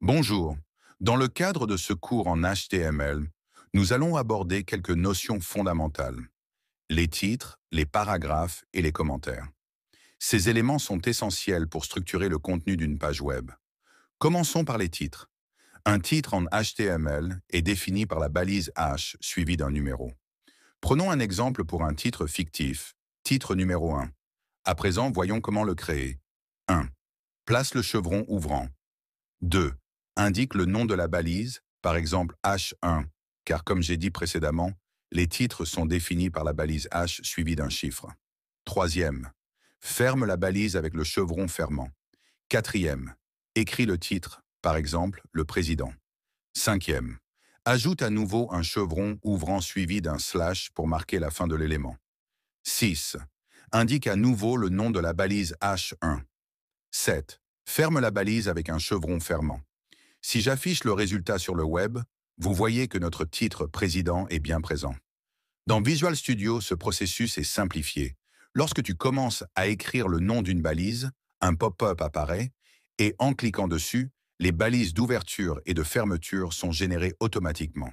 Bonjour. Dans le cadre de ce cours en HTML, nous allons aborder quelques notions fondamentales. Les titres, les paragraphes et les commentaires. Ces éléments sont essentiels pour structurer le contenu d'une page web. Commençons par les titres. Un titre en HTML est défini par la balise H suivie d'un numéro. Prenons un exemple pour un titre fictif, titre numéro 1. À présent, voyons comment le créer. 1. Place le chevron ouvrant. 2. Indique le nom de la balise, par exemple H1, car comme j'ai dit précédemment, les titres sont définis par la balise H suivie d'un chiffre. 3e. Ferme la balise avec le chevron fermant. 4e. Écris le titre, par exemple le président. 5e. Ajoute à nouveau un chevron ouvrant suivi d'un slash pour marquer la fin de l'élément. 6. Indique à nouveau le nom de la balise H1. 7. Ferme la balise avec un chevron fermant. Si j'affiche le résultat sur le web, vous voyez que notre titre président est bien présent. Dans Visual Studio, ce processus est simplifié. Lorsque tu commences à écrire le nom d'une balise, un pop-up apparaît et en cliquant dessus, les balises d'ouverture et de fermeture sont générées automatiquement.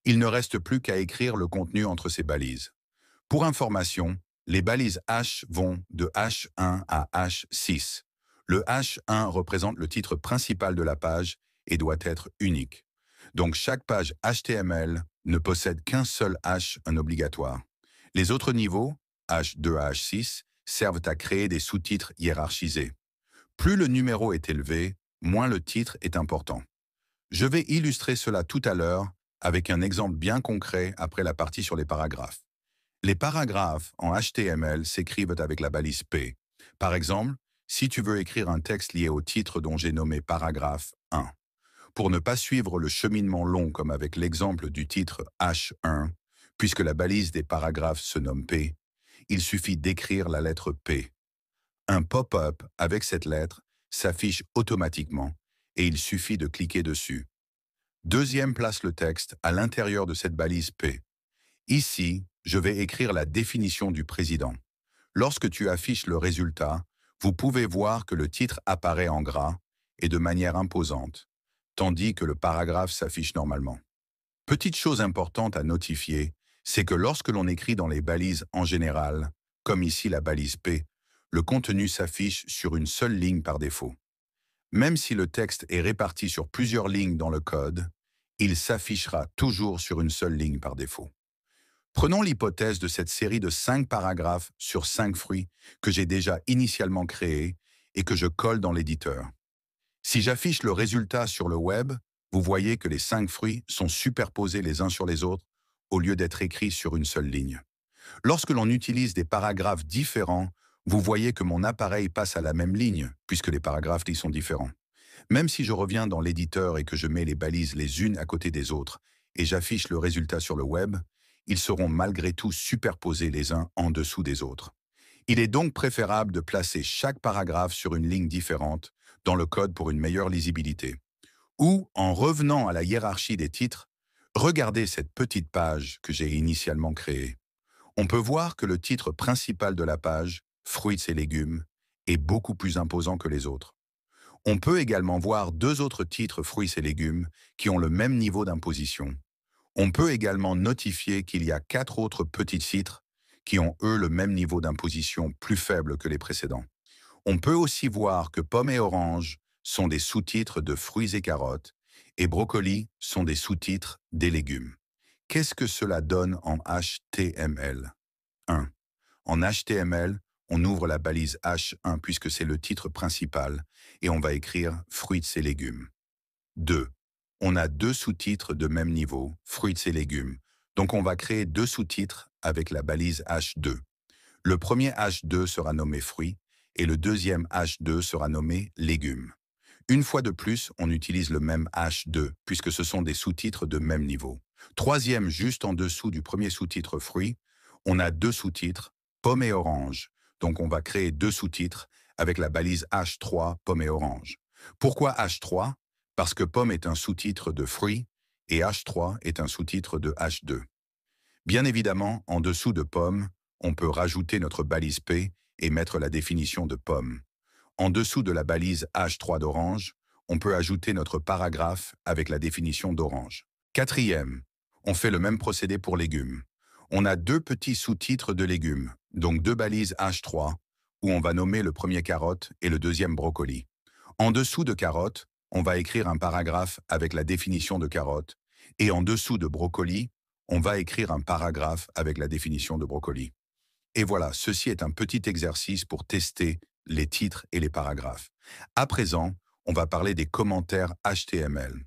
Il ne reste plus qu'à écrire le contenu entre ces balises. Pour information, les balises H vont de H1 à H6. Le H1 représente le titre principal de la page et doit être unique. Donc chaque page HTML ne possède qu'un seul H, un obligatoire. Les autres niveaux, H2 à H6, servent à créer des sous-titres hiérarchisés. Plus le numéro est élevé, moins le titre est important. Je vais illustrer cela tout à l'heure avec un exemple bien concret après la partie sur les paragraphes. Les paragraphes en HTML s'écrivent avec la balise P. Par exemple, si tu veux écrire un texte lié au titre dont j'ai nommé paragraphe 1. Pour ne pas suivre le cheminement long comme avec l'exemple du titre H1, puisque la balise des paragraphes se nomme P, il suffit d'écrire la lettre P. Un pop-up avec cette lettre s'affiche automatiquement et il suffit de cliquer dessus. Deuxième, place le texte à l'intérieur de cette balise P. Ici, je vais écrire la définition du président. Lorsque tu affiches le résultat, vous pouvez voir que le titre apparaît en gras et de manière imposante, tandis que le paragraphe s'affiche normalement. Petite chose importante à notifier, c'est que lorsque l'on écrit dans les balises en général, comme ici la balise P, le contenu s'affiche sur une seule ligne par défaut. Même si le texte est réparti sur plusieurs lignes dans le code, il s'affichera toujours sur une seule ligne par défaut. Prenons l'hypothèse de cette série de 5 paragraphes sur 5 fruits que j'ai déjà initialement créés et que je colle dans l'éditeur. Si j'affiche le résultat sur le web, vous voyez que les 5 fruits sont superposés les uns sur les autres au lieu d'être écrits sur une seule ligne. Lorsque l'on utilise des paragraphes différents, vous voyez que mon appareil passe à la même ligne puisque les paragraphes y sont différents. Même si je reviens dans l'éditeur et que je mets les balises les unes à côté des autres et j'affiche le résultat sur le web, ils seront malgré tout superposés les uns en dessous des autres. Il est donc préférable de placer chaque paragraphe sur une ligne différente dans le code pour une meilleure lisibilité. Ou, en revenant à la hiérarchie des titres, regardez cette petite page que j'ai initialement créée. On peut voir que le titre principal de la page, Fruits et légumes, est beaucoup plus imposant que les autres. On peut également voir 2 autres titres Fruits et légumes qui ont le même niveau d'imposition. On peut également notifier qu'il y a 4 autres petits titres qui ont eux le même niveau d'imposition plus faible que les précédents. On peut aussi voir que pommes et oranges sont des sous-titres de fruits et carottes et brocolis sont des sous-titres des légumes. Qu'est-ce que cela donne en HTML? 1. En HTML, on ouvre la balise H1 puisque c'est le titre principal et on va écrire fruits et légumes. 2. On a 2 sous-titres de même niveau, fruits et légumes. Donc on va créer 2 sous-titres avec la balise H2. Le premier H2 sera nommé fruits et le deuxième H2 sera nommé légumes. Une fois de plus, on utilise le même H2 puisque ce sont des sous-titres de même niveau. Troisième, juste en dessous du premier sous-titre fruits, on a 2 sous-titres, pommes et oranges. Donc on va créer 2 sous-titres avec la balise H3, pommes et oranges. Pourquoi H3? Parce que pomme est un sous-titre de fruits et H3 est un sous-titre de H2. Bien évidemment, en dessous de pomme, on peut rajouter notre balise P et mettre la définition de pomme. En dessous de la balise H3 d'orange, on peut ajouter notre paragraphe avec la définition d'orange. Quatrième, on fait le même procédé pour légumes. On a deux petits sous-titres de légumes, donc deux balises H3, où on va nommer le premier carotte et le deuxième brocoli. En dessous de carotte, on va écrire un paragraphe avec la définition de carotte, et en dessous de brocoli, on va écrire un paragraphe avec la définition de brocoli. Et voilà, ceci est un petit exercice pour tester les titres et les paragraphes. À présent, on va parler des commentaires HTML.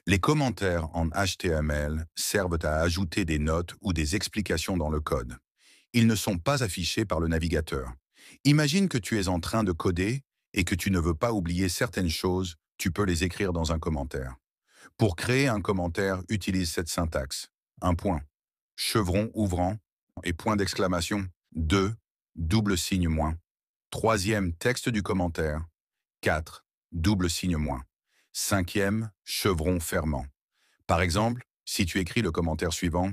Les commentaires en HTML servent à ajouter des notes ou des explications dans le code. Ils ne sont pas affichés par le navigateur. Imagine que tu es en train de coder et que tu ne veux pas oublier certaines choses, tu peux les écrire dans un commentaire. Pour créer un commentaire, utilise cette syntaxe. Un point, chevron ouvrant et point d'exclamation. 2, double signe moins. Troisième, texte du commentaire. 4, double signe moins. Cinquième, chevron fermant. Par exemple, si tu écris le commentaire suivant,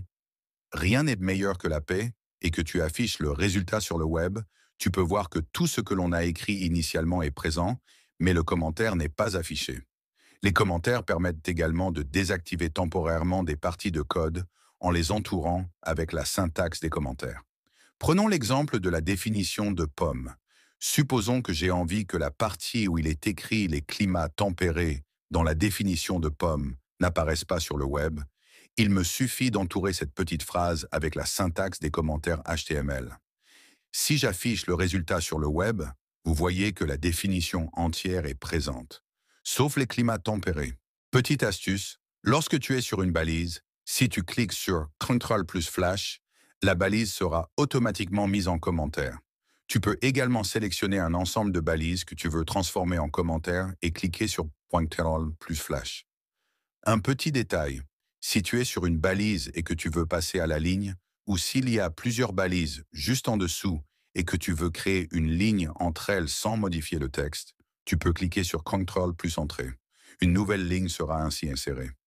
rien n'est meilleur que la paix et que tu affiches le résultat sur le web, tu peux voir que tout ce que l'on a écrit initialement est présent, mais le commentaire n'est pas affiché. Les commentaires permettent également de désactiver temporairement des parties de code en les entourant avec la syntaxe des commentaires. Prenons l'exemple de la définition de pomme. Supposons que j'ai envie que la partie où il est écrit les climats tempérés dans la définition de pomme n'apparaisse pas sur le web. Il me suffit d'entourer cette petite phrase avec la syntaxe des commentaires HTML. Si j'affiche le résultat sur le web, vous voyez que la définition entière est présente, sauf les climats tempérés. Petite astuce, lorsque tu es sur une balise, si tu cliques sur CTRL plus Flash, la balise sera automatiquement mise en commentaire. Tu peux également sélectionner un ensemble de balises que tu veux transformer en commentaire et cliquer sur CTRL plus Flash. Un petit détail, si tu es sur une balise et que tu veux passer à la ligne, ou s'il y a plusieurs balises juste en dessous et que tu veux créer une ligne entre elles sans modifier le texte, tu peux cliquer sur CTRL plus Entrée. Une nouvelle ligne sera ainsi insérée.